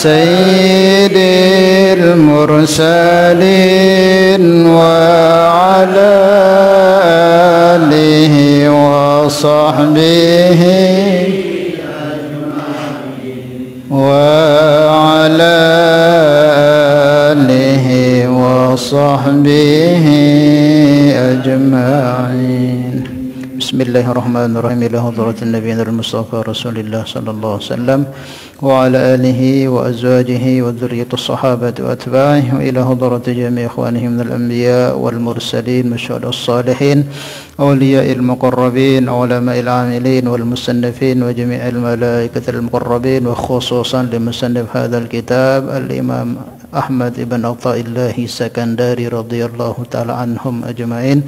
سيد المرسلين وعلى آله وصحبه وعلى آله وصحبه أجمعين. بسم الله الرحمن الرحيم. إلى حضرة النبي المصطفى رسول الله صلى الله عليه وسلم وعلى آله وأزواجه وذرية الصحابة وأتباعه وإلى حضرة جميع إخوانه من الأنبياء والمرسلين والشهداء الصالحين أولياء المقربين علماء العاملين والمصنفين وجميع الملائكة المقربين وخصوصا لمصنف هذا الكتاب الإمام أحمد بن عطاء الله السكندري رضي الله تعالى عنهم أجمعين.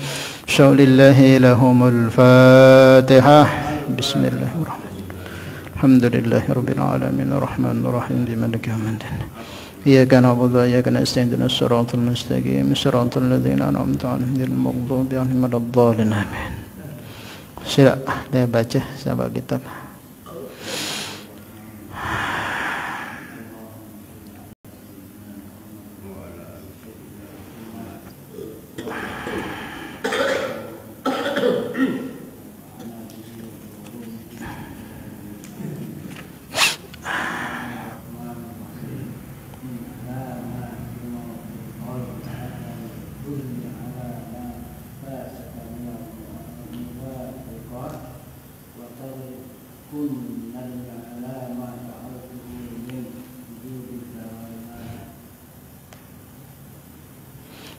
شاء لله لهم الفاتحة. بسم الله الرحمن الرحيم. الحمد لله رب العالمين الرحمن الرحيم مالك يوم الدين إياك نعبد وإياك نستعين اهدنا الصراط المستقيم صراط الذين أنعمت عليهم غير المغضوب عليهم ولا الضالين آمين. Sila dia baca sahabat kitab.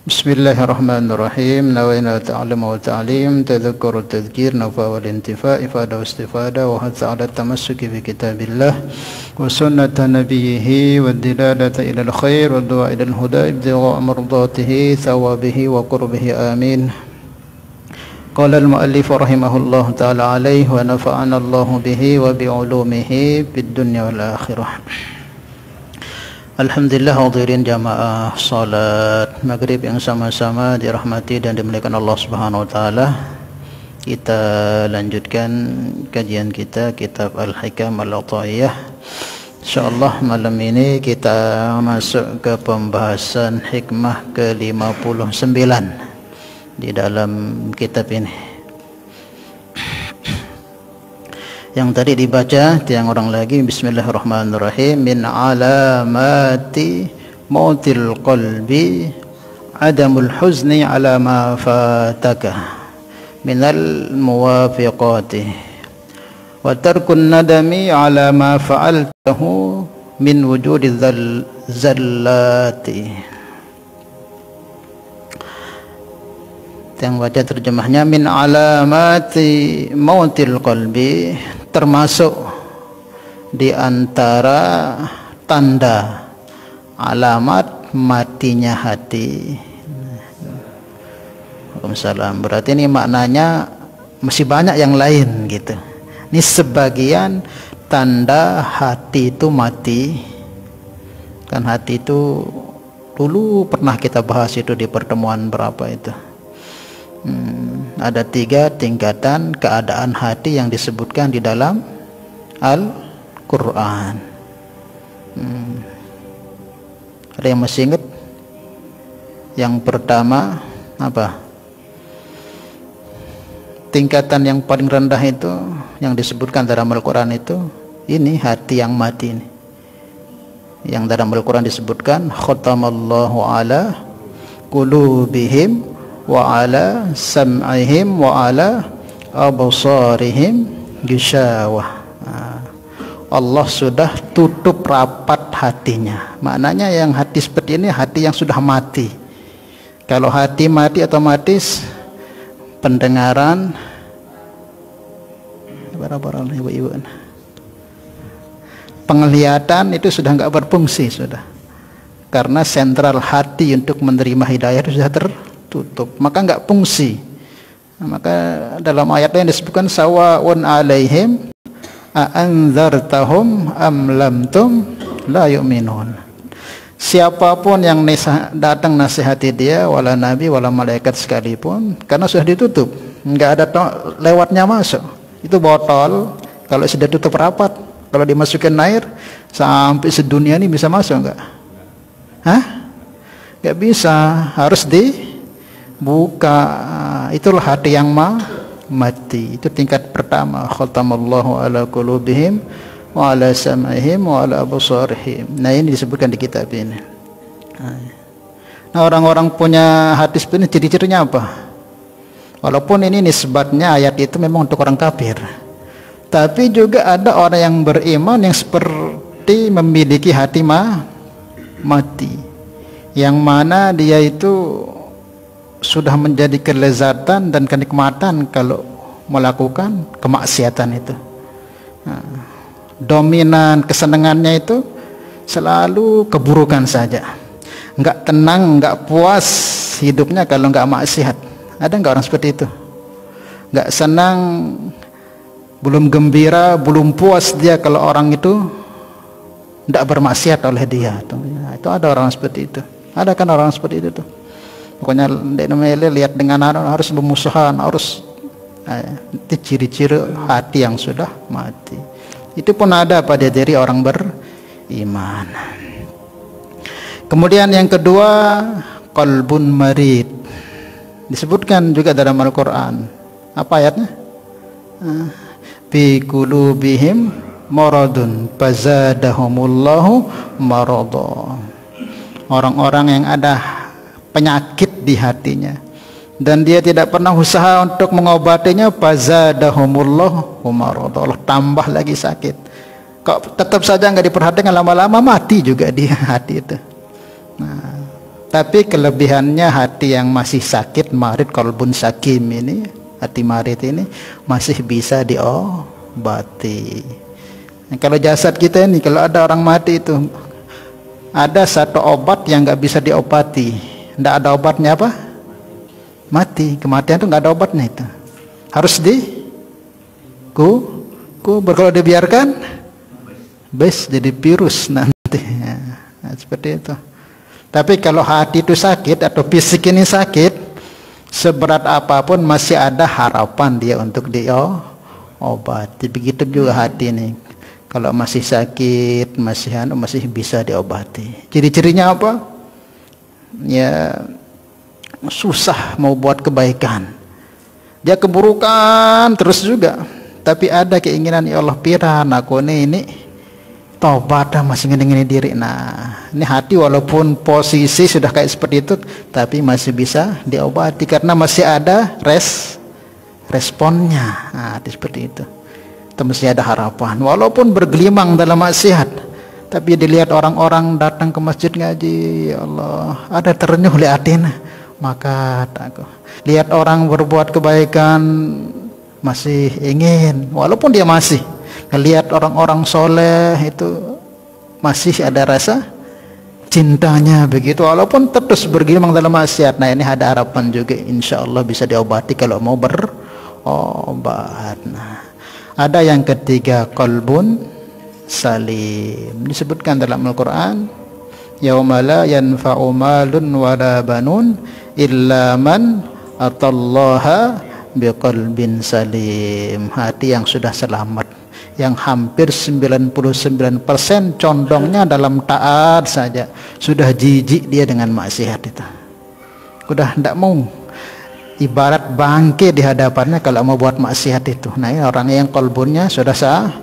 Bismillahirrahmanirrahim. Nawaiنا التعلم والتعليم تذكر التذكير نفع والانتفاع إفادة واستفادة وحث على التمسك بكتاب الله وسنة نبيه والدلالة إلى الخير والدعاء إلى الهدى ابتغاء مرضاته ثوابه وقربه آمين. قال المؤلف رحمه الله تعالى عليه ونفعنا الله به وبعلومه في الدنيا والآخرة. Alhamdulillah hadirin jamaah salat maghrib yang sama-sama dirahmati dan dimuliakan Allah Subhanahu wa taala. Kita lanjutkan kajian kita kitab Al-Hikam Al-Athaiyah. Insyaallah malam ini kita masuk ke pembahasan hikmah ke-59 di dalam kitab ini. Yang tadi dibaca tiang orang lagi. Bismillahirrahmanirrahim. Min alamati mautil qalbi adamul huzni ala ma fataka minal muwafiqati wa tarkun nadami ala ma fa'altahu min wujudi zallati. Yang baca terjemahnya, min alamati mautil qalbi, termasuk di antara tanda alamat matinya hati. Waalaikumsalam. Berarti ini maknanya masih banyak yang lain gitu. Ini sebagian tanda hati itu mati. Kan hati itu dulu pernah kita bahas itu di pertemuan berapa itu. Ada 3 tingkatan keadaan hati yang disebutkan di dalam Al-Quran. Ada yang masih ingat? Yang pertama apa? Tingkatan yang paling rendah itu yang disebutkan dalam Al-Quran itu, ini hati yang mati ini. Yang dalam Al-Quran disebutkan khatamallahu ala qulubihim wa ala sam'ihim wa ala absarihim gishawah. Allah sudah tutup rapat hatinya. Maknanya yang hati seperti ini hati yang sudah mati. Kalau hati mati otomatis pendengaran penglihatan itu sudah enggak berfungsi sudah. Karena sentral hati untuk menerima hidayah itu sudah tertutup, maka enggak fungsi. Maka dalam ayat lain disebutkan sawaun alaihim a'anzartahum am lam tum la yu'minun. Siapapun yang datang nasihati dia, wala nabi wala malaikat sekalipun, karena sudah ditutup, enggak ada lewatnya masuk. Itu botol, kalau sudah tutup rapat Kalau dimasukin air sampai sedunia ini bisa masuk enggak? Hah? Enggak bisa, harus dibuka. Itulah hati yang mati. Itu tingkat pertama. Khatamallahu ala qulubihim wa ala sam'ihim wa ala absarihim. Nah, ini disebutkan di kitab ini. Nah, orang-orang punya hati seperti ini ciri-cirinya apa? Walaupun ini nisbatnya ayat itu memang untuk orang kafir, tapi juga ada orang yang beriman yang seperti memiliki hati mati, yang mana dia itu sudah menjadi kelezatan dan kenikmatan kalau melakukan kemaksiatan itu. Dominan kesenangannya itu selalu keburukan saja. Enggak tenang, enggak puas hidupnya kalau enggak maksiat. Ada enggak orang seperti itu? Enggak senang, belum gembira, belum puas dia kalau orang itu enggak bermaksiat oleh dia. Itu ada orang seperti itu. Ada kan orang seperti itu tuh. Pokoknya lihat dengan harus bermusuhan, harus itu ciri-ciri hati yang sudah mati. Itu pun ada pada diri orang beriman. Kemudian yang kedua, qalbun marid. Disebutkan juga dalam Al-Quran. Apa ayatnya? Fi qulubihim maradun fazadahumullahu marada. Orang-orang yang ada penyakit di hatinya dan dia tidak pernah usaha untuk mengobatinya, fazadahumullahu marada. Allah tambah lagi sakit. Kok tetap saja nggak diperhatikan, lama-lama mati juga dia hati itu. Nah, tapi kelebihannya hati yang masih sakit, marid, qalbun sakim ini, hati marid ini masih bisa diobati. Nah, kalau jasad kita ini, kalau ada orang mati itu ada satu obat yang nggak bisa diobati. Nggak ada obatnya apa? Mati. Kematian itu nggak ada obatnya itu. Harus kalau dibiarkan jadi virus nanti. Nah, seperti itu. Tapi kalau hati itu sakit atau fisik ini sakit, seberat apapun masih ada harapan dia untuk diobati. Begitu juga hati ini. Kalau masih sakit, masih bisa diobati. Ciri-cirinya apa? Ya, susah mau buat kebaikan. Dia keburukan terus juga. Tapi ada keinginan, ya Allah, piran aku ini taubat masih ngene-ngene diri. Nah, ini hati walaupun posisi sudah kayak seperti itu, tapi masih bisa diobati karena masih ada responnya. Nah, seperti itu. Itu mesti ada harapan. Walaupun bergelimang dalam maksiat, tapi dilihat orang-orang datang ke masjid ngaji, ya Allah, ada terenyuh liatin, maka takut. Lihat orang berbuat kebaikan, masih ingin, walaupun dia masih lihat orang-orang soleh itu masih ada rasa cintanya begitu, walaupun terus bergelimang dalam maksiat. Nah, ini ada harapan juga, insya Allah bisa diobati kalau mau berobat. Nah, ada yang ketiga, qalbun salim. Disebutkan dalam Al-Quran, yauma la yanfa'u malun wala banun illa man atallaha biqalbin salim. Hati yang sudah selamat, yang hampir 99% condongnya dalam taat saja, sudah jijik dia dengan maksiat itu. Sudah tidak mau, ibarat bangke di hadapannya kalau mau buat maksiat itu. Nah, ini orang yang qalbunnya sudah salim.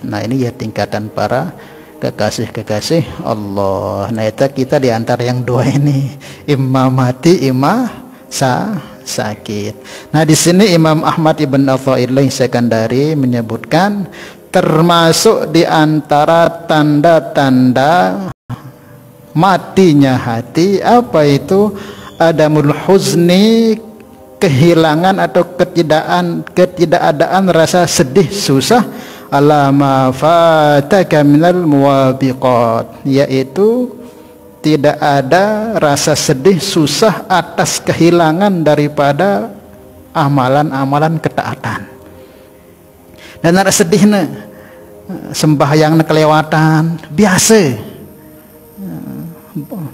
Nah, ini ya tingkatan para kekasih-kekasih Allah. Nah, itu kita di antara yang dua ini, imam mati, imam sakit. Nah, di sini Imam Ahmad ibn Athaillah Sekandari menyebutkan termasuk di antara tanda-tanda matinya hati apa itu? Adamul huzni, kehilangan atau ketidakadaan rasa sedih, susah, ala ma fataka minal muwabiqat, yaitu tidak ada rasa sedih, susah atas kehilangan daripada amalan-amalan ketaatan. Dan ada sedihnya sembahyang kelewatan biasa.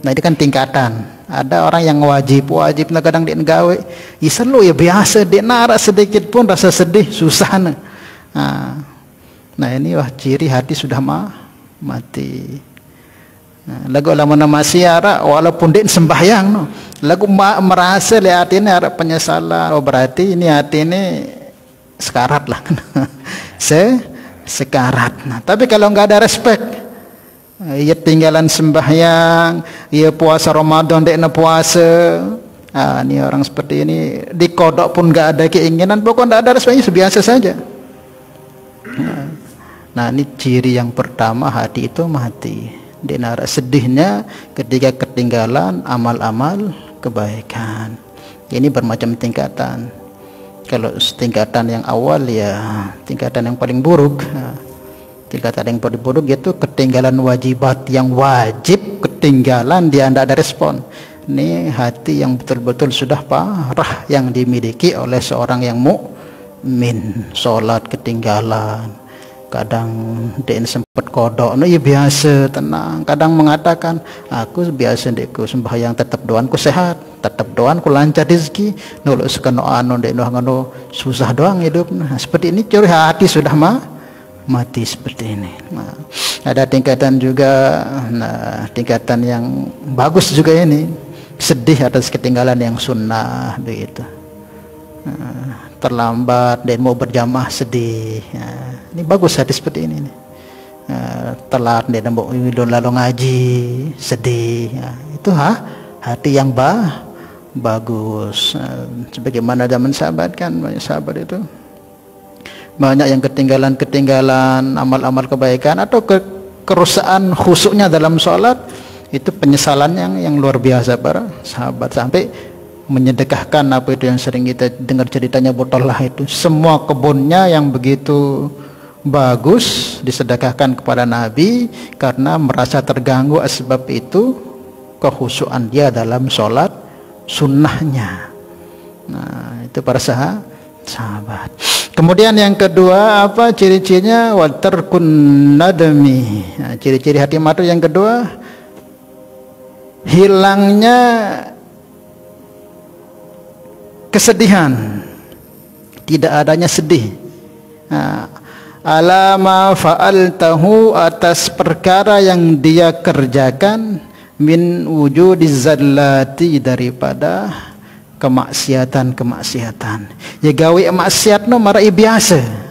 Nah, ini kan tingkatan. Ada orang yang wajib kadang dia gawe, iselu ya biasa, dia nara sedikit pun rasa sedih, susah. Nah, Nah ini wah ciri hati sudah mati. Nah, lagu lama masih ara walaupun dia sembahyang no. Lagu merasa lihat ini ada penyesalan. Oh berarti ini hati ini sekarat lah. Sekarat. Nah, tapi kalau nggak ada respect, ia tinggalan sembahyang, ia puasa Ramadan dia nak puasa. Ini orang seperti ini dikodok pun nggak ada keinginan, pokoknya nggak ada respectnya, biasa saja. Nah ini ciri yang pertama hati itu mati. Dia sedihnya ketika ketinggalan amal-amal kebaikan. Ini bermacam tingkatan. Kalau tingkatan yang awal ya tingkatan yang paling buruk. Tingkatan yang paling buruk yaitu ketinggalan wajibat yang wajib ketinggalan, dia tidak ada respon. Ini hati yang betul-betul sudah parah yang dimiliki oleh seorang yang mukmin. Sholat ketinggalan, kadang dia sempat kodok, no ya biasa tenang. Kadang mengatakan aku biasa dekku sembahyang tetap doanku sehat, tetap doanku lancar rezeki, nuluk sekeno anu dek no susah doang hidup. Nah, seperti ini ciri hati sudah mati seperti ini. Nah, ada tingkatan juga, nah tingkatan yang bagus juga ini, sedih atas ketinggalan yang sunnah begitu. Nah, terlambat dan mau berjamaah sedih. Nah, ini bagus hati seperti ini nih. Telat dan mau lalu ngaji sedih. Nah, itu hati yang bagus. Sebagaimana zaman sahabat kan, banyak sahabat itu banyak yang ketinggalan amal-amal kebaikan atau kerusakan khusyuknya dalam sholat, itu penyesalan yang luar biasa para sahabat, sampai menyedekahkan apa itu yang sering kita dengar ceritanya Buthalah itu, semua kebunnya yang begitu bagus disedekahkan kepada Nabi karena merasa terganggu sebab itu kekhusyukan dia dalam sholat sunnahnya. Nah itu para sahabat. Kemudian yang kedua apa ciri-cirinya? Wa tarkun nadami. Nah, ciri-ciri hati mati yang kedua, hilangnya kesedihan, tidak adanya sedih. Alama fa'altahu, atas perkara yang dia kerjakan, min wujudiz zallati, daripada kemaksiatan. Ya gawe maksiat no marai biasa.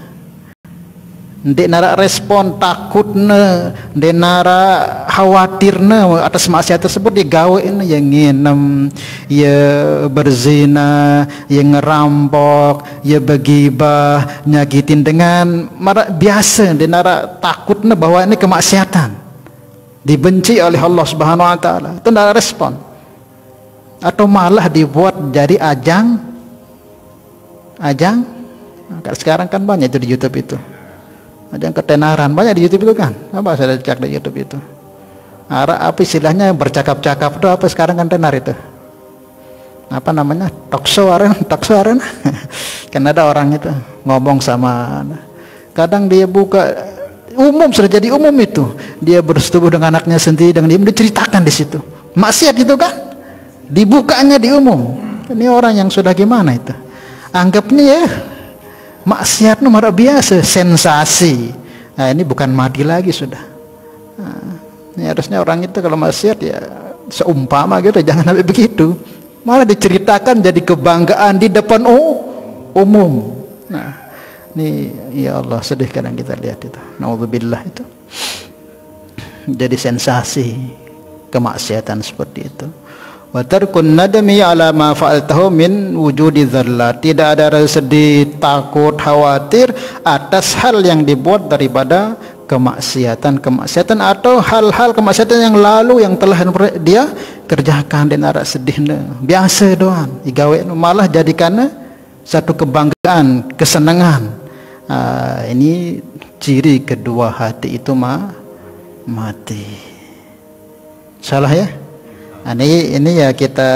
Ndek nara respon takutna, ndek nara khawatirna atas maksiat tersebut, dia gawe yang nginem, ya berzina, ya ngerampok, ya begibah, nyakitin dengan mara biasa, ndek nara takutna bahwa ini kemaksiatan, dibenci oleh Allah Subhanahu wa taala. Itu ndak respon. Atau malah dibuat jadi ajang. Sekarang kan banyak itu di YouTube itu. Ajang ketenaran banyak di YouTube itu kan. Apa saya cek di YouTube itu. Apa istilahnya bercakap-cakap itu apa sekarang kan tenar itu. Apa namanya? Talkshow arena. Kan ada orang itu ngomong sama, kadang dia buka umum, sudah jadi umum itu. Dia bersetubuh dengan anaknya sendiri, dengan dia diceritakan di situ. Maksiat itu kan. Dibukanya di umum. Ini orang yang sudah gimana itu? Anggapnya ya maksiat nomor biasa, sensasi. Nah ini bukan mati lagi sudah. Nah, ini harusnya orang itu kalau maksiat ya seumpama gitu, jangan sampai begitu. Malah diceritakan jadi kebanggaan di depan umum. Nah ini ya Allah, sedih kadang kita lihat itu. Naudzubillah itu. Jadi sensasi kemaksiatan seperti itu. Wa tarkun nadami ala ma fa'altahu min wujudi dzallat, tidak ada rasa sedih, takut, khawatir atas hal yang dibuat daripada kemaksiatan atau hal-hal kemaksiatan yang lalu yang telah dia kerjakan, dan ada sedihnya biasa doang igawe, malah jadikan satu kebanggaan, kesenangan. Ini ciri kedua hati itu mati. Salah ya? Ini ya kita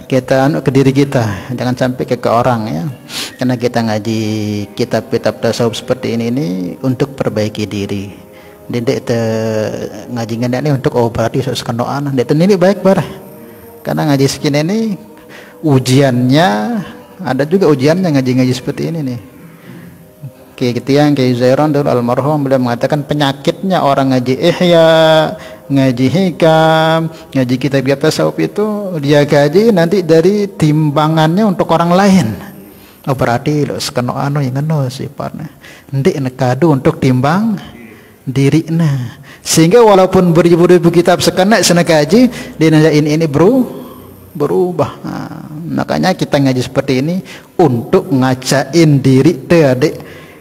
ke diri kita, jangan sampai ke orang ya. Karena kita ngaji kitab-kitab tasawuf seperti ini untuk perbaiki diri. Dek ngaji ini untuk berarti sekendoan. Dek ini baik barah. Karena ngaji sekian ini ujiannya ada juga ujiannya, ngaji seperti ini nih. Kiai Zairon dulu almarhum beliau mengatakan penyakitnya orang ngaji ihya, ngaji hikam, ngaji kitab tasawuf itu dia gaji nanti dari timbangannya untuk orang lain. Oh berarti lo sekeno anu yang ngono sifatnya. Ndik nekadu untuk timbang diri nah. Sehingga walaupun beribu-ribu kitab sekenak senekaji dinajain ini berubah. Nah, makanya kita ngaji seperti ini untuk ngajain diri teh adik.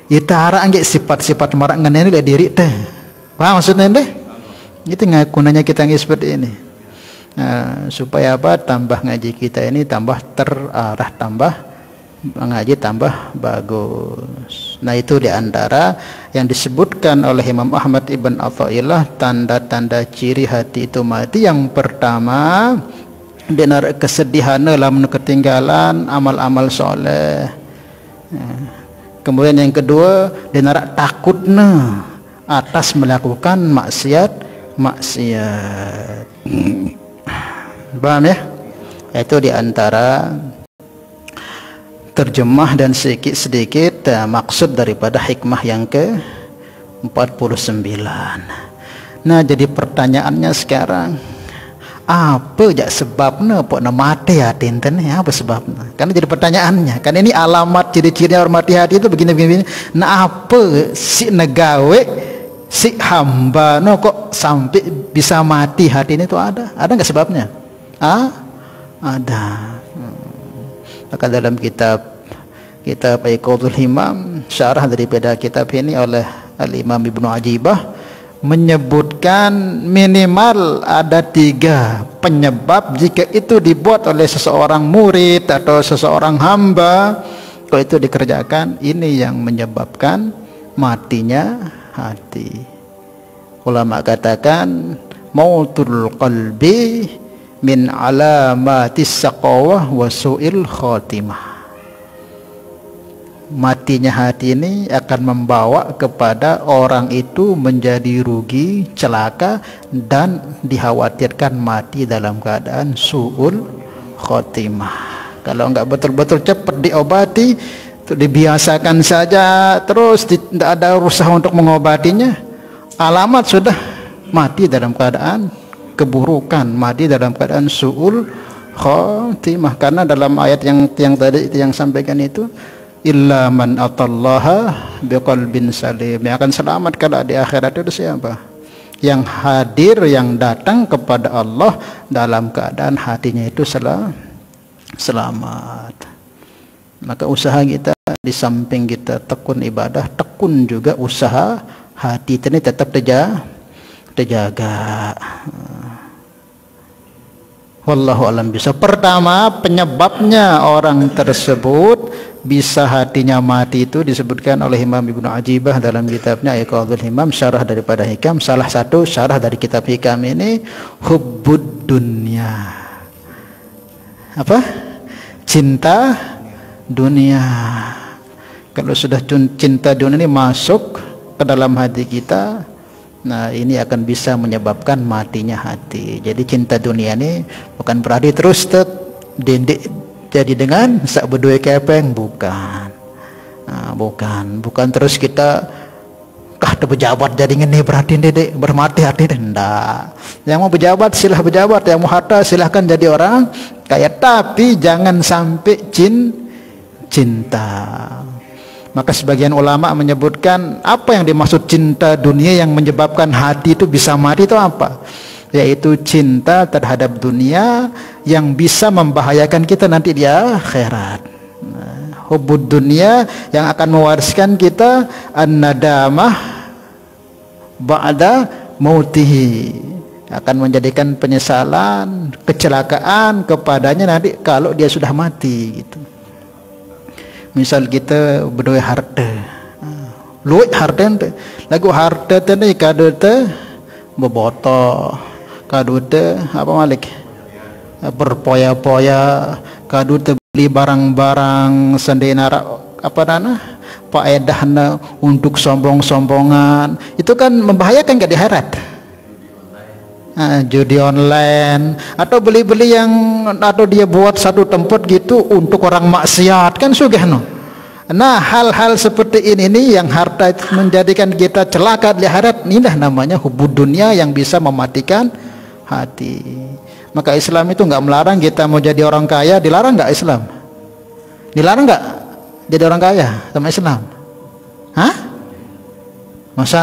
Itara anggek sifat-sifat marak ngeneni le diri teh. Paham maksudnya deh? Itu gunanya kita ngaji seperti ini. Nah, supaya apa? Tambah ngaji kita ini tambah terarah, tambah ngaji tambah bagus. Nah, itu diantara yang disebutkan oleh Imam Ahmad Ibn Athaillah tanda-tanda ciri hati itu mati. Yang pertama, dia narik kesedihan lamun ketinggalan amal-amal soleh. Kemudian yang kedua, dia narik takutnya atas melakukan maksiat. Paham ya? Itu diantara terjemah dan sedikit maksud daripada hikmah yang ke-49. Nah, jadi pertanyaannya sekarang, apa jak sebabnya pok mati hati enten ya, apa sebabnya? Karena jadi pertanyaannya. Kan ini alamat ciri-cirinya orang mati hati itu begini. Nah, apa si negawe si hamba no kok sampai bisa mati hati ini tuh ada nggak sebabnya? Ada. Maka dalam kitab Iqadul Himam, syarah daripada kitab ini oleh Al-Imam Ibnu Ajibah, menyebutkan minimal ada 3 penyebab jika itu dibuat oleh seseorang murid atau seseorang hamba, kalau itu dikerjakan, ini yang menyebabkan matinya hati. Ulama katakan mautul qalbi min alamatis saqawah wa su'il khatimah. Matinya hati ini akan membawa kepada orang itu menjadi rugi, celaka, dan dikhawatirkan mati dalam keadaan su'ul khotimah. Kalau enggak betul-betul cepat diobati, dibiasakan saja terus tidak ada usaha untuk mengobatinya, alamat sudah mati dalam keadaan keburukan, mati dalam keadaan su'ul khotimah. Karena dalam ayat yang tadi yang sampaikan itu, illa man atallaha biqalbin salim, yang akan selamat kalau di akhirat itu siapa? Yang hadir, yang datang kepada Allah dalam keadaan hatinya itu selamat. Maka usaha kita di samping kita tekun ibadah, tekun juga usaha hati ini tetap terjaga. Wallahu alam bisa. Pertama, penyebabnya orang tersebut bisa hatinya mati itu disebutkan oleh Imam Ibnu Ajibah dalam kitabnya Iqadul Himam, syarah daripada Hikam. Salah satu syarah dari kitab Hikam ini, hubbud dunya. Apa? Cinta dunia. Kalau sudah cinta dunia ini masuk ke dalam hati kita, nah ini akan bisa menyebabkan matinya hati. Jadi cinta dunia ini bukan berarti terus dendik jadi dengan sak berdua kepeng, bukan. Nah, bukan terus kita berjabat jadi ngene berarti dedek bermati hati, ndak. Yang mau berjabat silahkan berjabat, yang mau harta silahkan jadi orang kaya, tapi jangan sampai cinta. Maka sebagian ulama menyebutkan apa yang dimaksud cinta dunia yang menyebabkan hati itu bisa mati itu apa? Yaitu cinta terhadap dunia yang bisa membahayakan kita nanti di akhirat. Hubbud dunia yang akan mewariskan kita an-nadamah ba'da mautihi, akan menjadikan penyesalan, kecelakaan kepadanya nanti kalau dia sudah mati gitu. Misal kita berdua harta, luwih harta ente, lagu harta tadi kado te beboto, kado te apa malik berpoya-poya, kado te beli barang-barang sendinara apa dana faedahna untuk sombong-sombongan, itu kan membahayakan ke di akhirat. Judi online atau beli-beli yang atau dia buat satu tempat gitu untuk orang maksiat kan sugih no. Nah, hal-hal seperti ini nih yang harta itu menjadikan kita celaka di akhirat, inilah namanya hubud dunia yang bisa mematikan hati. Maka Islam itu nggak melarang kita mau jadi orang kaya. Dilarang nggak Islam? Dilarang nggak jadi orang kaya sama Islam? Hah? Masa?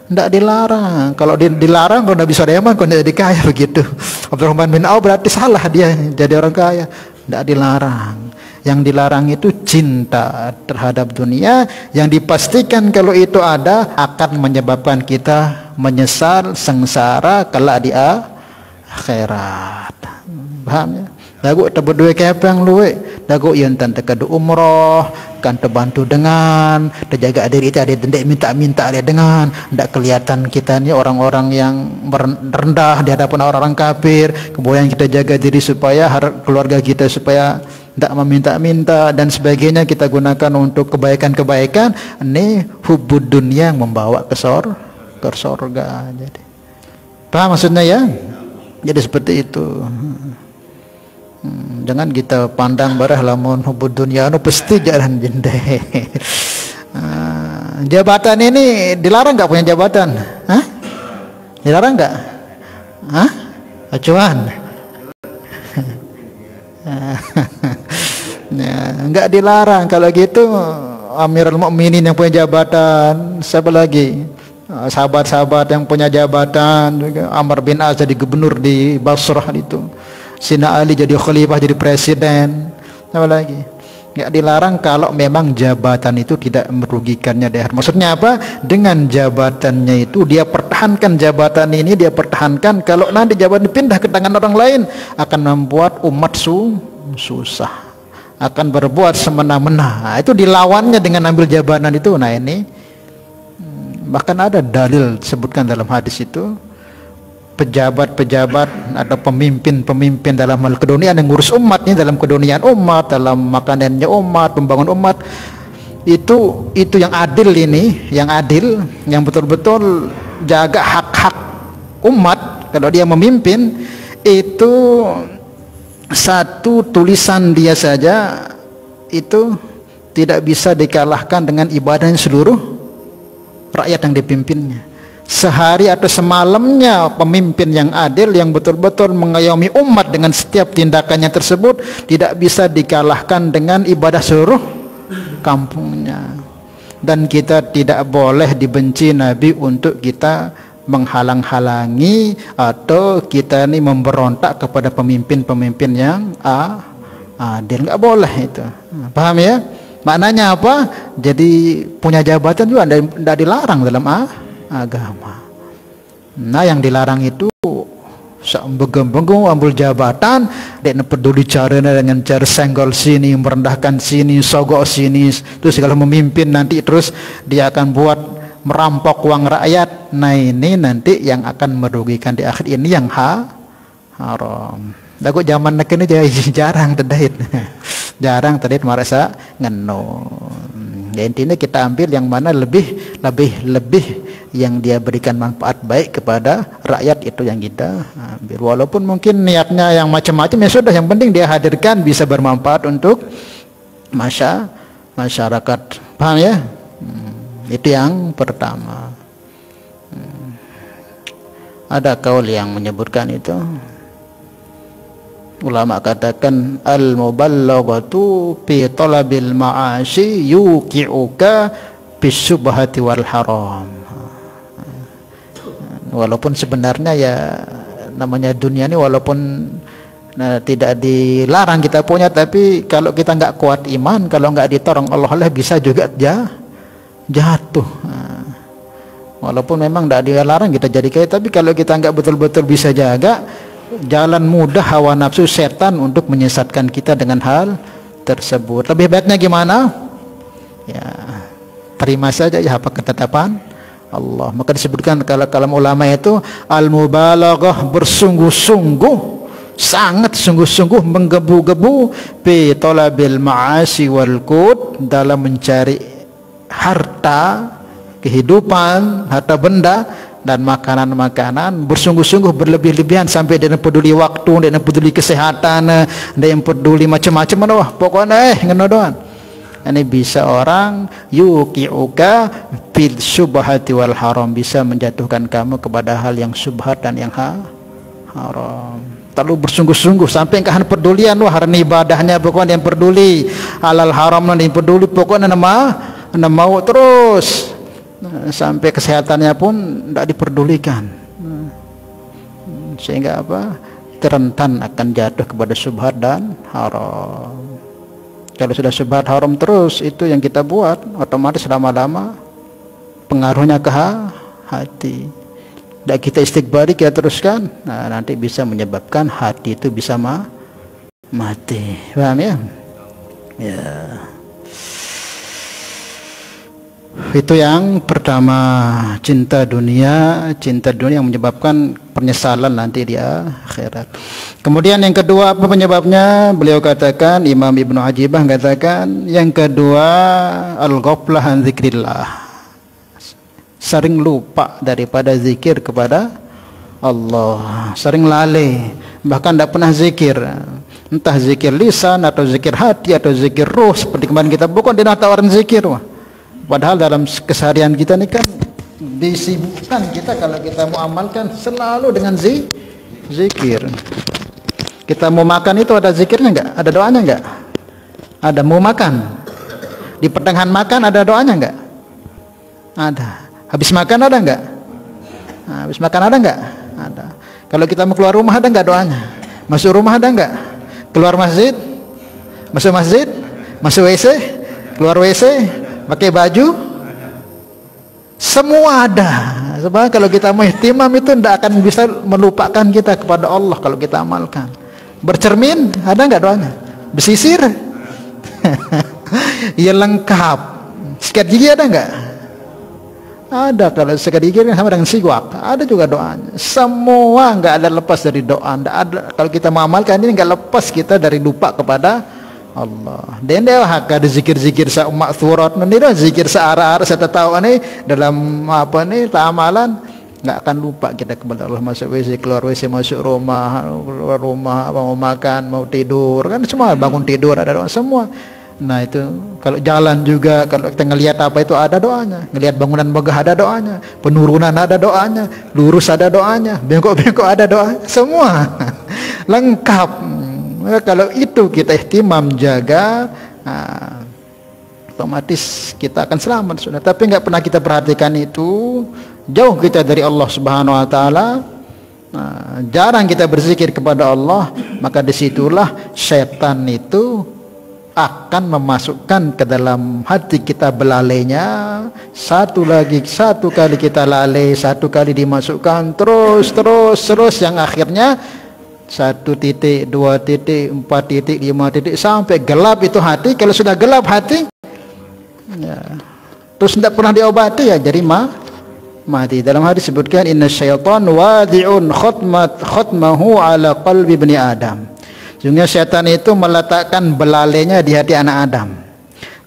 Nggak dilarang. Kalau dilarang, kalau Nabi Sulaiman kalau jadi kaya begitu, Abdurrahman bin Auf berarti salah dia jadi orang kaya. Nggak dilarang. Yang dilarang itu cinta terhadap dunia yang dipastikan kalau itu ada akan menyebabkan kita menyesal sengsara kelak di akhirat. Paham ya? Dagu terberdua kepeng luwe, dagu yang tante kedu umroh kan terbantu dengan terjaga diri itu ada dendek minta-minta ada dengan ndak kelihatan kita ni orang-orang yang rendah di hadapan orang-orang kafir. Kemudian kita jaga diri supaya keluarga kita supaya ndak meminta-minta dan sebagainya, kita gunakan untuk kebaikan-kebaikan. Ini hubud dunia yang membawa ke surga. Jadi paham maksudnya ya? Jadi seperti itu. Jangan kita pandang barah lamun hubud dunia anu pasti jalan jende. Jabatan ini dilarang nggak punya jabatan? Hah? Dilarang nggak? Hah? Acuan? Nggak dilarang. Kalau gitu Amirul Mukminin yang punya jabatan, siapa lagi? Sahabat-sahabat yang punya jabatan juga. Amr bin As jadi gubernur di Basrah itu. Sina Ali jadi khalifah, jadi presiden. Apa lagi? Nggak dilarang kalau memang jabatan itu tidak merugikannya di akhirat. Maksudnya apa? Dengan jabatannya itu dia pertahankan jabatan ini, dia pertahankan. Kalau nanti jabatan pindah ke tangan orang lain akan membuat umat susah, akan berbuat semena-mena. Nah, itu dilawannya dengan ambil jabatan itu. Nah ini bahkan ada dalil sebutkan dalam hadis itu, pejabat-pejabat atau pemimpin-pemimpin dalam hal keduniaan yang ngurus umat ini, dalam keduniaan umat, dalam makanannya umat, pembangun umat, itu yang adil ini, yang adil, yang betul-betul jaga hak-hak umat. Kalau dia memimpin itu satu tulisan dia saja itu tidak bisa dikalahkan dengan ibadahnya seluruh rakyat yang dipimpinnya. Sehari atau semalamnya pemimpin yang adil yang betul-betul mengayomi umat dengan setiap tindakannya tersebut tidak bisa dikalahkan dengan ibadah seluruh kampungnya. Dan kita tidak boleh dibenci Nabi untuk kita menghalang-halangi atau kita ini memberontak kepada pemimpin-pemimpin yang adil. Nggak boleh itu. Paham ya? Maknanya apa? Jadi punya jabatan juga tidak dilarang dalam agama. Nah yang dilarang itu begem-begem ambil jabatan, dia peduli caranya dengan cara senggol sini, merendahkan sini, sogok sini, terus segala memimpin nanti terus dia akan buat merampok uang rakyat. Nah ini nanti yang akan merugikan di akhir ini yang haram. Dagu zaman nak ini jarang terdait, jarang terdait merasa ngeno. Ya, intinya kita ambil yang mana lebih yang dia berikan manfaat baik kepada rakyat, itu yang kita ambil. Walaupun mungkin niatnya yang macam-macam, ya sudah, yang penting dia hadirkan bisa bermanfaat untuk masyarakat. Paham ya? Itu yang pertama. Ada kaul yang menyebutkan itu. Ulama katakan al-muballaghatu fi talabil ma'ashi yuqi'uka bisyubhati wal haram. Walaupun sebenarnya ya namanya dunia ini walaupun tidak dilarang kita punya, tapi kalau kita nggak kuat iman, kalau nggak ditolong Allah bisa juga jatuh. Walaupun memang tidak dilarang kita jadi kaya, tapi kalau kita nggak betul-betul bisa jaga, jalan mudah hawa nafsu setan untuk menyesatkan kita dengan hal tersebut. Lebih baiknya gimana? Ya, terima saja ya apa ketetapan Allah. Maka disebutkan kalau kalam ulama itu al-mubalaghah, bersungguh-sungguh, sangat sungguh-sungguh menggebu-gebu fi talabil ma'asi wal qut, dalam mencari harta, kehidupan, harta benda dan makanan-makanan, bersungguh-sungguh berlebih-lebihan sampai dia peduli waktu, dia peduli kesehatan, dia peduli macam-macam. Wah pokoknya ngono doan. Ini bisa orang yuqi'uka bil syubhati wal haram, bisa menjatuhkan kamu kepada hal yang syubhat dan yang haram. Terlalu bersungguh-sungguh sampai kahan pedulian wah hari ibadahnya pokoknya yang peduli, halal haram yang peduli, pokoknya nama mau terus. Sampai kesehatannya pun tidak diperdulikan. Sehingga apa? Rentan akan jatuh kepada syubhat dan haram. Kalau sudah syubhat haram terus, itu yang kita buat, otomatis lama-lama pengaruhnya ke hati. Dan kita istighfari, kita teruskan, nah, nanti bisa menyebabkan hati itu bisa mati. Paham ya? Ya. Itu yang pertama, cinta dunia yang menyebabkan penyesalan nanti di akhirat. Kemudian yang kedua apa penyebabnya? Beliau katakan, Imam Ibnu Ajibah katakan, yang kedua al-ghaflah an dzikrillah, sering lupa daripada zikir kepada Allah, sering lalai, bahkan tidak pernah zikir, entah zikir lisan atau zikir hati atau zikir ruh. Seperti kemarin kita bukan dia tawaran zikir, padahal dalam keseharian kita ini kan disibukkan kita, kalau kita mau amalkan selalu dengan zikir. Kita mau makan itu ada zikirnya enggak? Ada doanya enggak? Ada. Mau makan, di pertengahan makan ada doanya enggak? Ada. Habis makan ada enggak? Nah, habis makan ada enggak? Ada. Kalau kita mau keluar rumah ada enggak doanya? Masuk rumah ada enggak? Keluar masjid? Masuk masjid? Masuk WC? Keluar WC? Pakai baju, semua ada. Sebab kalau kita mau ihtimam itu tidak akan bisa melupakan kita kepada Allah kalau kita amalkan. Bercermin, ada nggak doanya? Bersisir, ya lengkap. Sikat gigi ada nggak? Ada. Kalau sikat gigi kan sama dengan siwak, ada juga doanya. Semua nggak ada lepas dari doa. Nggak ada. Kalau kita mau amalkan ini nggak lepas kita dari lupa kepada Allah. Dan dia ada zikir-zikir sa maksurat, nanti dah zikir searah-arah saya tahu ni dalam apa ni amalan, nggak akan lupa kita kepada Allah. Masuk WC, keluar WC, masuk rumah, keluar rumah, mau makan, mau tidur, kan semua bangun tidur ada doa semua. Nah itu kalau jalan juga, kalau kita ngelihat apa itu ada doanya, ngelihat bangunan megah ada doanya, penurunan ada doanya, lurus ada doanya, bengkok-bengkok ada doa, semua lengkap. Kalau itu kita ihtimam jaga, nah, otomatis kita akan selamat sudah. Tapi nggak pernah kita perhatikan itu, jauh kita dari Allah Subhanahu Wa Taala. Nah, jarang kita berzikir kepada Allah, maka disitulah syaitan itu akan memasukkan ke dalam hati kita belalainya. Satu kali kita lalai, satu kali dimasukkan terus yang akhirnya 1 titik, 2 titik, 4 titik, 5 titik sampai gelap itu hati. Kalau sudah gelap hati, ya, terus tidak pernah diobati, ya jadi mati. Dalam hadis disebutkan, inna syaitan wadi'un khutmahu ala qalbi bani Adam. Sesungguhnya syaitan itu meletakkan belalainya di hati anak Adam.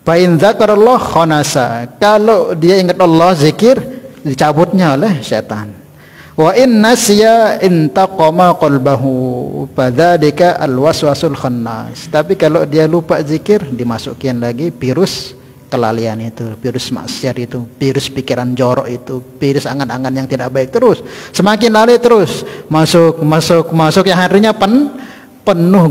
Fa in dzakarallah khanasa, kalau dia ingat Allah, zikir, dicabutnya oleh syaitan. Wa in nasiya intaqama qalbahu, fadzalika alwaswasul khannas. Tapi kalau dia lupa zikir, dimasukin lagi virus kelalaian itu, virus maksiat itu, virus pikiran jorok itu, virus angan-angan yang tidak baik, terus semakin lalai, terus masuk yang harinya penuh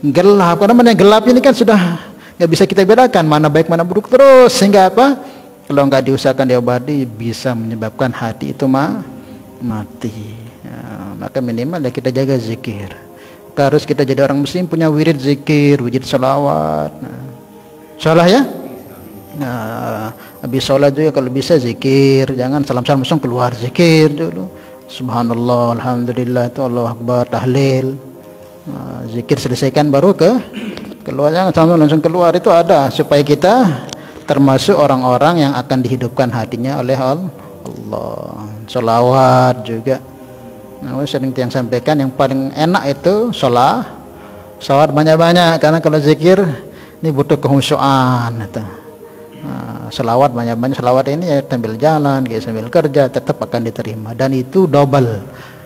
gelap. Karena mana gelap ini kan sudah nggak bisa kita bedakan mana baik mana buruk, terus sehingga apa? Kalau nggak diusahakan diobati, bisa menyebabkan hati itu mati. Ya, maka minimal ya kita jaga zikir. Harus kita jadi orang muslim punya wirid zikir, wirid salawat. Nah, salah ya? Nah, habis sholat juga kalau bisa zikir, jangan salam-salam langsung keluar, zikir dulu. Subhanallah, alhamdulillah, itu Allahu Akbar, tahlil. Nah, zikir selesaikan baru keluar, jangan langsung keluar. Itu ada supaya kita termasuk orang-orang yang akan dihidupkan hatinya oleh Allah. Sholawat juga. Nah, sering yang sampaikan yang paling enak itu sholawat banyak-banyak, karena kalau zikir ini butuh kehusyuan. Nah, sholawat banyak-banyak. Sholawat ini ya sambil jalan, sambil kerja tetap akan diterima, dan itu double.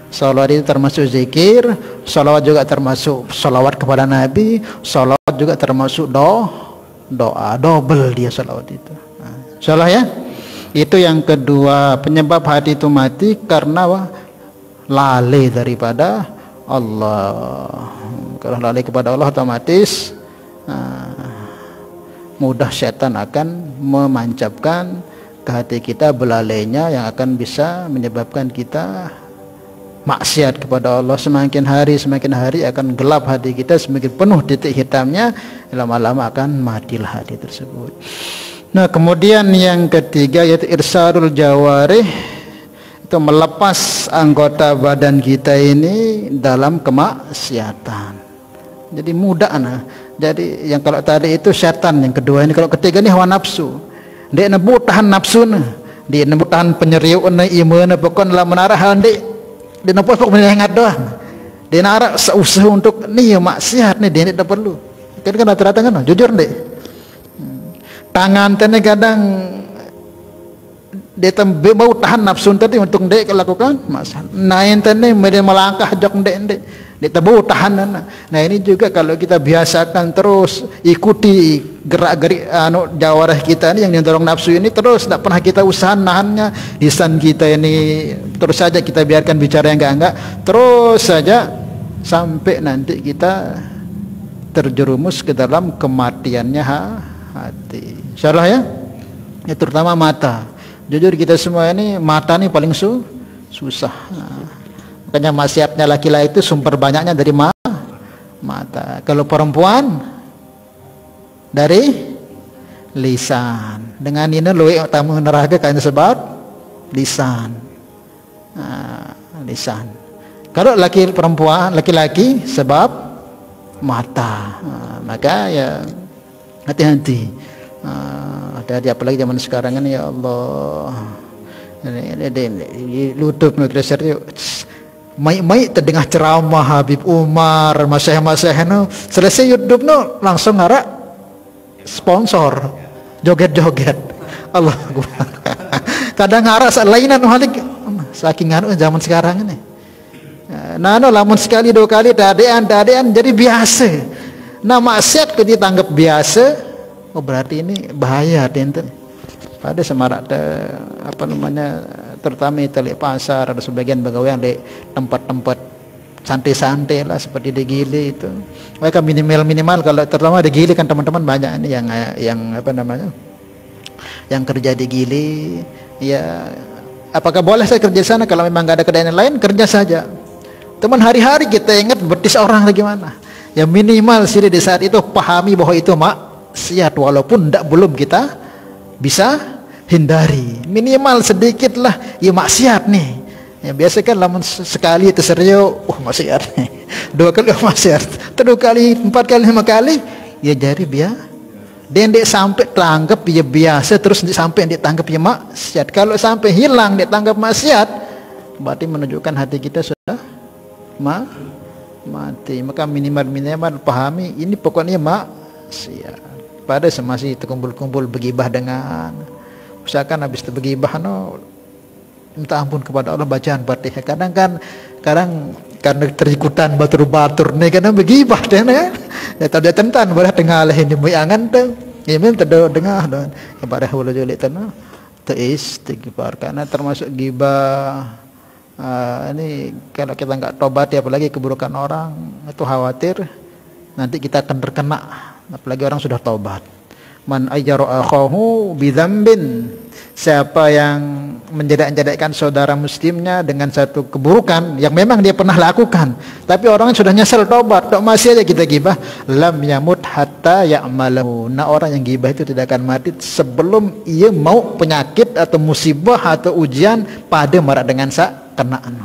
Sholawat itu termasuk zikir, sholawat juga termasuk sholawat kepada Nabi, sholawat juga termasuk doa, double dia salawat itu. Salah ya. Itu yang kedua, penyebab hati itu mati karena lalai daripada Allah. Kalau lalai kepada Allah otomatis mudah setan akan memancapkan ke hati kita belalainya yang akan bisa menyebabkan kita maksiat kepada Allah. Semakin hari akan gelap hati kita, semakin penuh titik hitamnya, lama-lama akan matilah hati tersebut. Nah, kemudian yang ketiga yaitu irsalul jawarih, itu melepas anggota badan kita ini dalam kemaksiatan. Jadi mudah Jadi yang kalau tadi itu setan, yang kedua ini, kalau ketiga ini hawa nafsu. Dia nebut tahan nafsu dia nebut tahan penyeriuk iman pokon la menarah dia nebut pokok menyengat doang. Dia narak seusaha untuk nih maksiat nih dia tidak perlu. Kan rata-rata kan jujur deh. Tangan tadi kadang dia mau tahan nafsu tadi untuk dek lakukan masalah. Nah tadi dia melangkah jok dek dia tahu tahan. Nah ini juga kalau kita biasakan terus ikuti gerak-gerik jawarih kita ini yang mendorong nafsu ini terus, tidak pernah kita usaha nahannya. Lisan kita ini terus saja kita biarkan bicara yang enggak, terus saja sampai nanti kita terjerumus ke dalam kematiannya hati. Salah ya? Ya terutama mata. Jujur kita semua ini mata ini paling susah. Makanya maksiatnya laki-laki itu sumber banyaknya dari mata. Kalau perempuan dari lisan. Dengan ini luwih tamu neraka karena sebab lisan. Lisan. Kalau laki-laki sebab mata. Maka ya hati-hati. Hati-hati apalagi zaman sekarang ini, ya Allah. Ini lutut nutrisi mai terdengar ceramah Habib Umar, masyayikh selesai YouTube langsung ngarak sponsor joget-joget. Allah kadang ngarak lainan halik saking zaman sekarang ini. Nah lamun sekali dua kali dadean jadi biasa. Nah maksiat ditanggap biasa, berarti ini bahaya enten. Pada semarak terutama di telik pasar, ada sebagian pegawai yang di tempat-tempat santai-santai lah seperti di Gili itu. Mereka minimal kalau terutama di Gili kan teman-teman banyak ini yang kerja di Gili. Ya, apakah boleh saya kerja di sana? Kalau memang nggak ada kerjaan lain, kerja saja. Teman hari-hari kita ingat betis orang bagaimana. Ya minimal sih di saat itu pahami bahwa itu maksiat walaupun belum kita bisa hindari. Minimal sedikit lah ya maksiat nih. Ya biasa kan lamun sekali itu serius, maksiat nih. 2 kali maksiat, 3 kali, 4 kali, 5 kali ya jadi dendek sampai tanggap ya biasa, terus sampai ditangkap ya maksiat. Kalau sampai hilang ditangkap maksiat, berarti menunjukkan hati kita sudah mati. Maka minimal pahami ini pokoknya maksiat. Pada semasa itu kumpul-kumpul begibah dengan, misalkan habis itu begibah minta ampun kepada Allah, bacaan Fatihah. Kadang karena terikutan batur-batur nih karena begibah deh ya tadi tentan boleh tengah lah ini muyangan tuh ya memang tengah dan kepada hulu julik tanah istighfar karena termasuk gibah. Ini kalau kita nggak tobat ya apalagi keburukan orang itu khawatir nanti kita akan terkena, apalagi orang sudah tobat. Man ayyara akhahu bidzambin, siapa yang menjedek-jedekkan saudara muslimnya dengan satu keburukan yang memang dia pernah lakukan, tapi orang sudah nyesel tobat, masih aja kita gibah, lam yamut hatta ya'malahu. Nah orang yang gibah itu tidak akan mati sebelum ia mau penyakit atau musibah atau ujian pada marak dengan kenaan.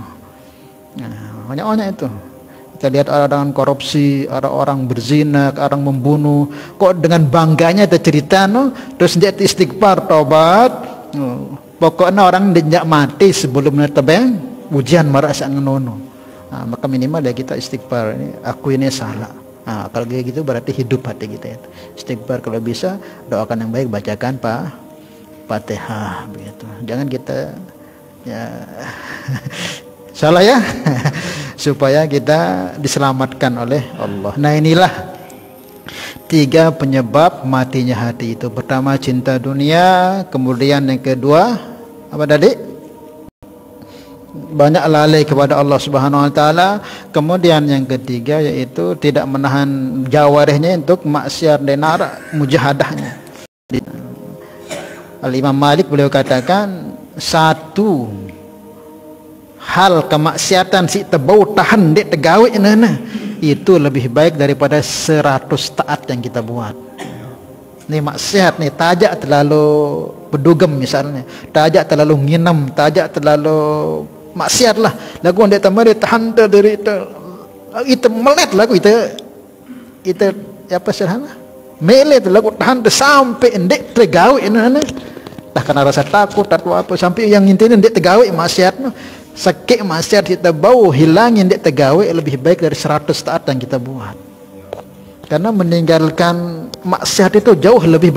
Nah, banyak itu. Kita lihat orang korupsi, orang berzina, orang membunuh, kok dengan bangganya ada cerita terus dia istighfar, tobat. Pokoknya orang tidak mati sebelum tebeng ujian marah sak ngenono. Maka minimal ya kita istighfar, aku ini salah. Kalau gitu berarti hidup hati kita itu. Istighfar, kalau bisa doakan yang baik, bacakan Fatihah begitu. Jangan kita ya salah ya supaya kita diselamatkan oleh Allah. Nah inilah 3 penyebab matinya hati itu. Pertama cinta dunia, kemudian yang kedua apa tadi? Banyak lalai kepada Allah Subhanahu wa taala, kemudian yang ketiga yaitu tidak menahan jawarihnya untuk maksiat dan mujahadahnya. Al-Imam Malik beliau katakan, satu hal kemaksiatan si tebau tahan dek tegawe nana itu lebih baik daripada 100 taat yang kita buat. Ini maksiat nih, tajak terlalu bedugem misalnya, tajak terlalu nginam, tajak terlalu maksiat lah. Lagu anda tambah dia tahan dari itu melet lagu itu apa sederhana melet lagu tahan sampai endek tegawe nana. Dah karena rasa takut atau apa sampai yang intinya endek tegawe maksiat no. Sakit maksiat kita bau hilangin dek tegawe lebih baik dari 100 taat yang kita buat. Karena meninggalkan maksiat itu jauh lebih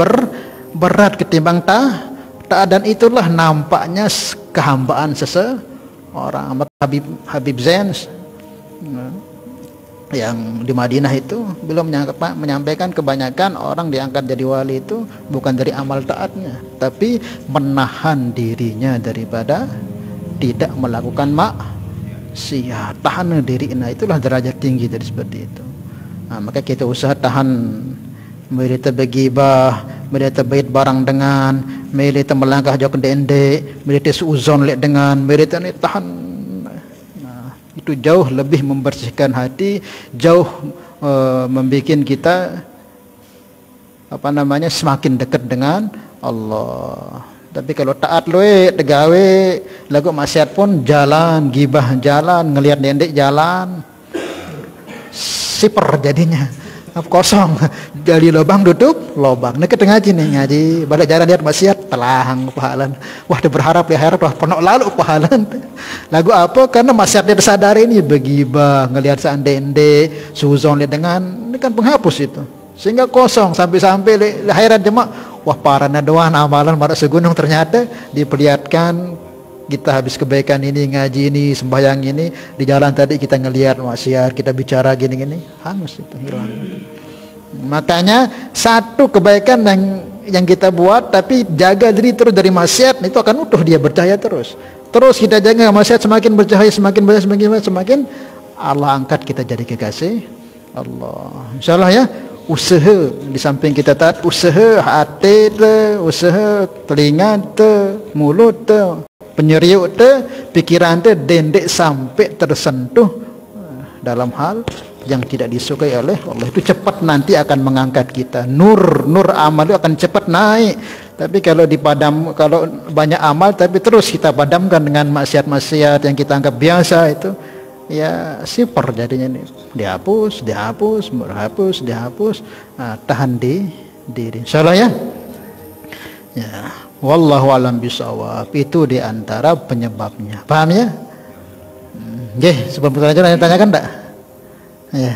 berat ketimbang taat, dan itulah nampaknya kehambaan seseorang. Habib Zain yang di Madinah itu belum menyampaikan kebanyakan orang diangkat jadi wali itu bukan dari amal taatnya, tapi menahan dirinya daripada tidak melakukan maksiat, tahan diri. Nah itulah derajat tinggi dari seperti itu. Nah, maka kita usaha tahan mereka bergibah, mereka bait barang dengan, mereka melangkah jauh ke dendek, mereka seuzon lek dengan, mereka ni tahan. Nah, itu jauh lebih membersihkan hati, jauh membikin kita semakin dekat dengan Allah. Tapi kalau taat loe tegawe lagu maksiat pun jalan, gibah jalan, ngelihat dendek jalan, siper jadinya kosong, jadi lubang tutup lubang. Nek ngaji nih ngaji balik jalan lihat maksiat telang pahalan. Wah dia berharap ya akhirat wah penuh lalu pahalan. Lagu apa? Karena maksiat dia sadari ini begibah, ngelihat dendek, suzon lihat dengan, ini kan penghapus itu. Sehingga kosong sampai akhirat jemaah. Wah parahnya doang amalan marah segunung, ternyata diperlihatkan kita habis kebaikan ini, ngaji ini, sembahyang ini, di jalan tadi kita ngelihat maksiat, kita bicara gini-gini, hangus itu, hilang. Makanya satu kebaikan yang kita buat tapi jaga diri terus dari maksiat, itu akan utuh dia bercahaya terus. Terus kita jaga maksiat, semakin bercahaya, semakin Allah angkat kita jadi kekasih Allah. Insyaallah ya. Usaha di samping kita taat, usaha hati te, usaha telinga te, mulut te, penyeriuk te, pikiran te, dendek sampai tersentuh dalam hal yang tidak disukai oleh Allah. Itu cepat nanti akan mengangkat kita. Nur amal itu akan cepat naik. Tapi kalau kalau banyak amal tapi terus kita padamkan dengan maksiat-maksiat yang kita anggap biasa, itu ya siper jadinya nih, dihapus, nah, tahan di diri. Insyaallah ya. Ya, wallahu alam bisawab. Itu di antara penyebabnya. Paham ya? Nggih, sebelum kita lanjut tanyakan enggak? Ya.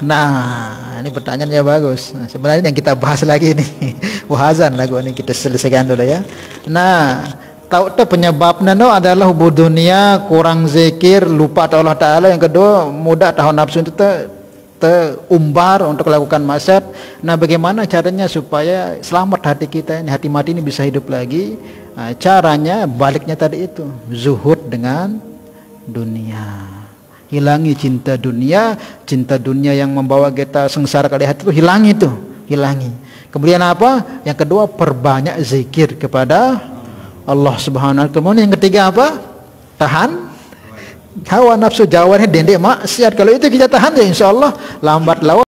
Nah, ini pertanyaannya bagus. Nah, sebenarnya yang kita bahas lagi nih, wahazan lagu ini kita selesaikan dulu ya. Nah, tahu tuh penyebabnya no adalah hubud dunia, kurang zikir, lupa Allah Taala. Yang kedua, mudah tahu nafsu itu terumbar untuk melakukan maksiat. Nah, bagaimana caranya supaya selamat hati kita ini, hati mati ini bisa hidup lagi? Nah, caranya baliknya tadi itu, zuhud dengan dunia. Hilangi cinta dunia yang membawa kita sengsara kali hati itu, hilangi. Kemudian apa? Yang kedua, perbanyak zikir kepada Allah Subhanahu wa taala. Kemudian yang ketiga apa? Tahan hawa nafsu, jawarnya dendek maksiat. Kalau itu kita tahan ya insyaallah lambat laun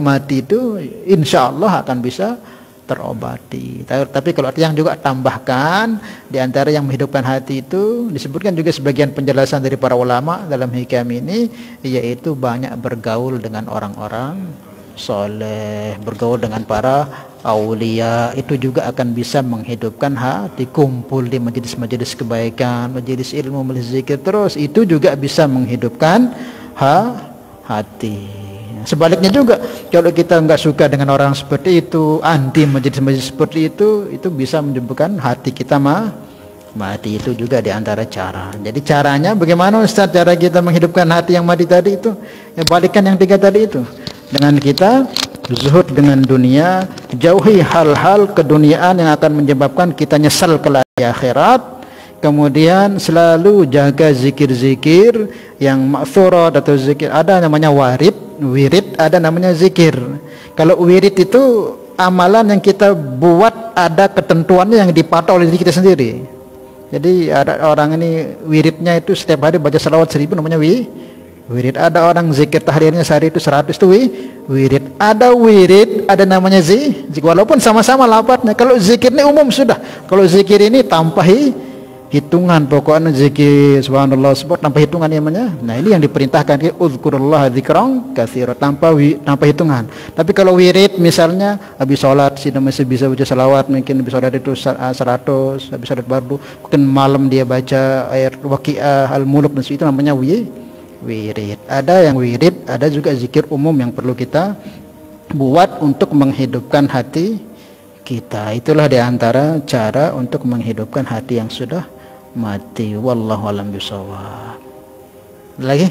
mati itu insyaallah akan bisa terobati. Tapi kalau yang juga tambahkan di antara yang menghidupkan hati itu disebutkan juga sebagian penjelasan dari para ulama dalam hikam ini, yaitu banyak bergaul dengan orang-orang soleh, bergaul dengan para aulia, itu juga akan bisa menghidupkan hati. Kumpul di majelis-majelis kebaikan, majelis ilmu, majelis zikir terus, itu juga bisa menghidupkan hati. Sebaliknya juga, kalau kita nggak suka dengan orang seperti itu, anti majelis-majelis seperti itu bisa menyebabkan hati kita mati. Itu juga diantara cara. Jadi caranya bagaimana Ustaz cara kita menghidupkan hati yang mati tadi itu? Ya balikkan yang 3 tadi itu. Dengan kita zuhud dengan dunia, jauhi hal-hal keduniaan yang akan menyebabkan kita nyesal kelak di akhirat. Kemudian selalu jaga zikir-zikir yang ma'thurat atau zikir, ada namanya wirid, ada namanya zikir. Kalau wirid itu amalan yang kita buat ada ketentuannya yang dipatok oleh diri kita sendiri. Jadi ada orang ini wiridnya itu setiap hari baca salawat 1000 namanya wirid. Ada orang zikir tahlilnya sehari itu 100 itu wirid. Ada wirid, ada namanya zikir. Walaupun sama-sama lafadznya. Kalau zikir ini umum sudah. Kalau zikir ini tanpa hitungan, pokoknya zikir subhanallah sebut tanpa hitungan namanya. Nah, ini yang diperintahkan, uzkurullah dzikran katsira, tanpa hitungan. Tapi kalau wirid misalnya habis sholat sih masih bisa baca salawat, mungkin habis sholat itu 100, habis sholat fardu, mungkin malam dia baca ayat Waqiah, Al-Mulk, dan itu namanya wirid. Ada yang wirid, ada juga zikir umum yang perlu kita buat untuk menghidupkan hati kita. Itulah diantara cara untuk menghidupkan hati yang sudah mati. Wallahu a'lam bishawab. Lagi?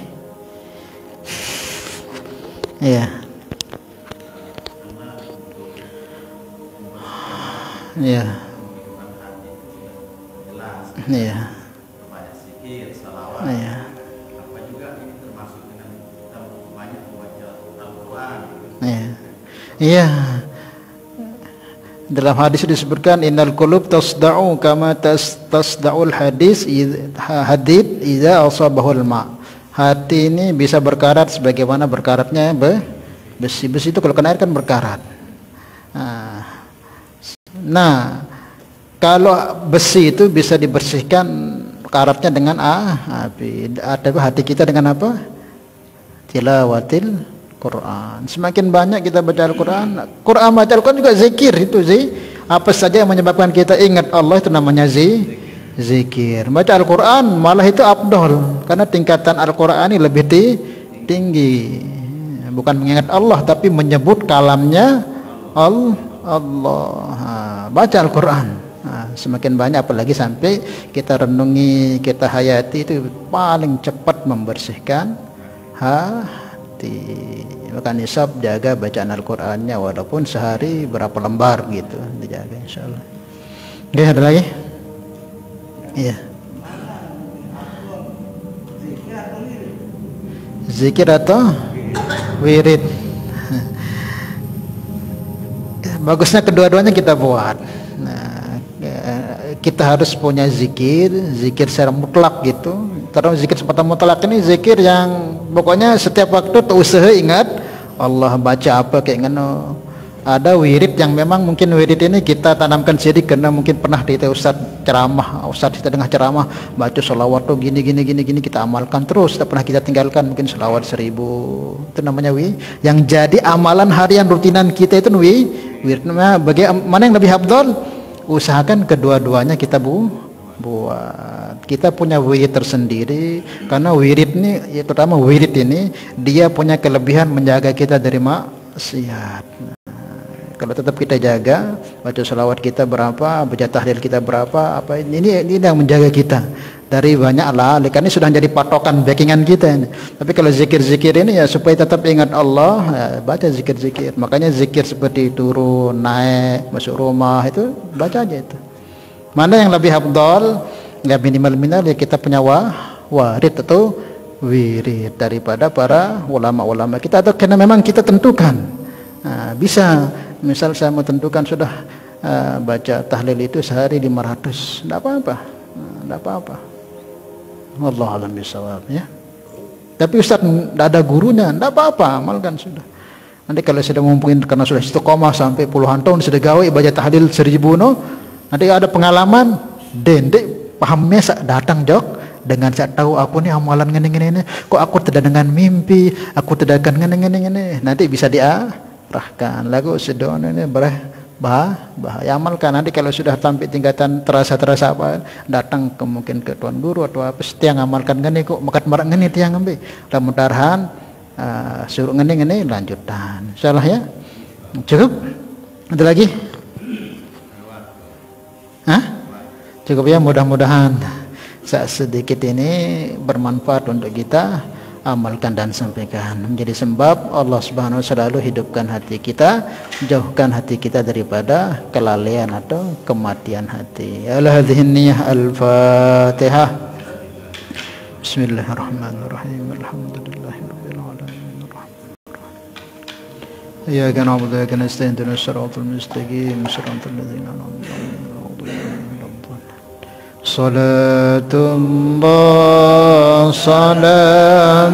Iya. Iya. Iya. Iya. Iya. Dalam hadis disebutkan innal qulub tasda'u kama tasda'ul hadid idza asabahul ma. Hati ini bisa berkarat sebagaimana berkaratnya besi. Besi itu kalau kena air kan berkarat. Nah, kalau besi itu bisa dibersihkan karatnya dengan api. Ada hati kita dengan apa? Tilawatil Quran. Semakin banyak kita baca Al-Quran, baca Al-Quran juga zikir itu apa saja yang menyebabkan kita ingat Allah itu namanya zikir. Baca Al-Quran malah itu afdal karena tingkatan Al-Quran ini lebih tinggi. Bukan mengingat Allah tapi menyebut kalamnya Allah. Baca Al-Quran. Semakin banyak apalagi sampai kita renungi, kita hayati, itu paling cepat membersihkan maka nisab jaga bacaan Al-Qur'annya walaupun sehari berapa lembar gitu dijaga insyaallah. Oke, ada lagi? Iya. Zikir atau wirid? Bagusnya kedua-duanya kita buat. Nah, kita harus punya zikir secara mutlak gitu. Terus zikir seperti mutlak ini zikir yang pokoknya setiap waktu usaha ingat Allah, baca apa kayak ngono. Ada wirid yang memang mungkin wirid ini kita tanamkan sidik karena mungkin pernah di Ustaz ceramah, Ustaz kita dengar ceramah baca selawat tuh gini kita amalkan terus, tak pernah kita tinggalkan. Mungkin selawat 1000 itu namanya yang jadi amalan harian rutinan kita itu wirid. Bagaimana yang lebih afdal? Usahakan kedua-duanya kita buat. Kita punya wirid tersendiri karena wirid ini, terutama wirid ini dia punya kelebihan menjaga kita dari maksiat. Kalau tetap kita jaga, baca selawat kita berapa, baca tahlil kita berapa, apa ini yang menjaga kita dari banyak lalik. Karena ini sudah jadi patokan backingan kita ini. Tapi kalau zikir-zikir ini ya supaya tetap ingat Allah, ya, baca zikir-zikir. Makanya zikir seperti turun, naik, masuk rumah itu baca aja itu. Mana yang lebih afdal? Nggak minimal ya kita punya warid atau wirid daripada para ulama-ulama kita, atau karena memang kita tentukan. Nah, bisa misal saya mau tentukan sudah baca tahlil itu sehari 500, enggak apa-apa. Wallahu a'lam bishawab ya. Tapi Ustaz enggak ada gurunya, enggak apa-apa, amalkan sudah. Nanti kalau sudah mungkin karena sudah istiqomah sampai puluhan tahun sudah gawe baca tahlil 1000 no, nanti ada pengalaman dendek pahamnya datang jok dengan saya tahu aku nih amalan ngene kok aku tidak dengan mimpi, aku tidak akan ngene nanti bisa diarahkan lagu sedon ini bahaya amalkan. Nanti kalau sudah sampai tingkatan terasa apa datang mungkin ke tuan guru atau apa setiang amalkan ngene kok makat marak ngene tiang ambil mudah-mudahan suruh ngene lanjutan. Insyaallah ya. Cukup? Ada lagi? Hah? Cukup ya, mudah-mudahan sedikit ini bermanfaat untuk kita amalkan dan sampaikan, menjadi sebab Allah Subhanahu wa taala selalu hidupkan hati kita, jauhkan hati kita daripada kelalaian atau kematian hati. Al-hadhiniyah al-Fatihah. Bismillahirrahmanirrahim. Alhamdulillahirabbil alamin. Iyyaka na'budu wa iyyaka nasta'in. Ihdinas siratal mustaqim. Siratal ladzina an'amta 'alaihim. Salatullah salamullah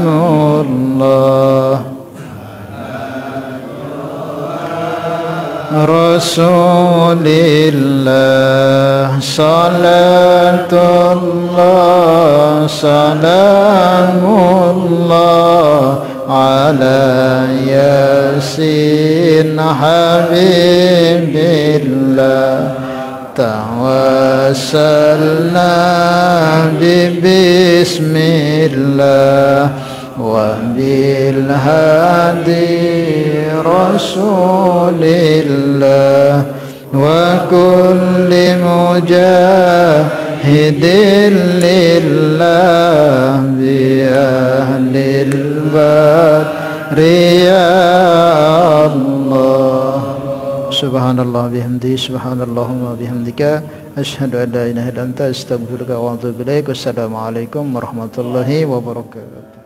Rasulillah. Salatullah salamullah ala yasin habibillah. Tawassalna bismillah wa bil hadi rasulillah wa kulli mujahidin lillah bi ahlil bariyah Allah. Subhanallah bihamdi, subhanallahumma bihamdika, asyhadu an la ilaha illa anta, astaghfiruka wa atubu ilaik. Wassalamualaikum warahmatullahi wabarakatuh.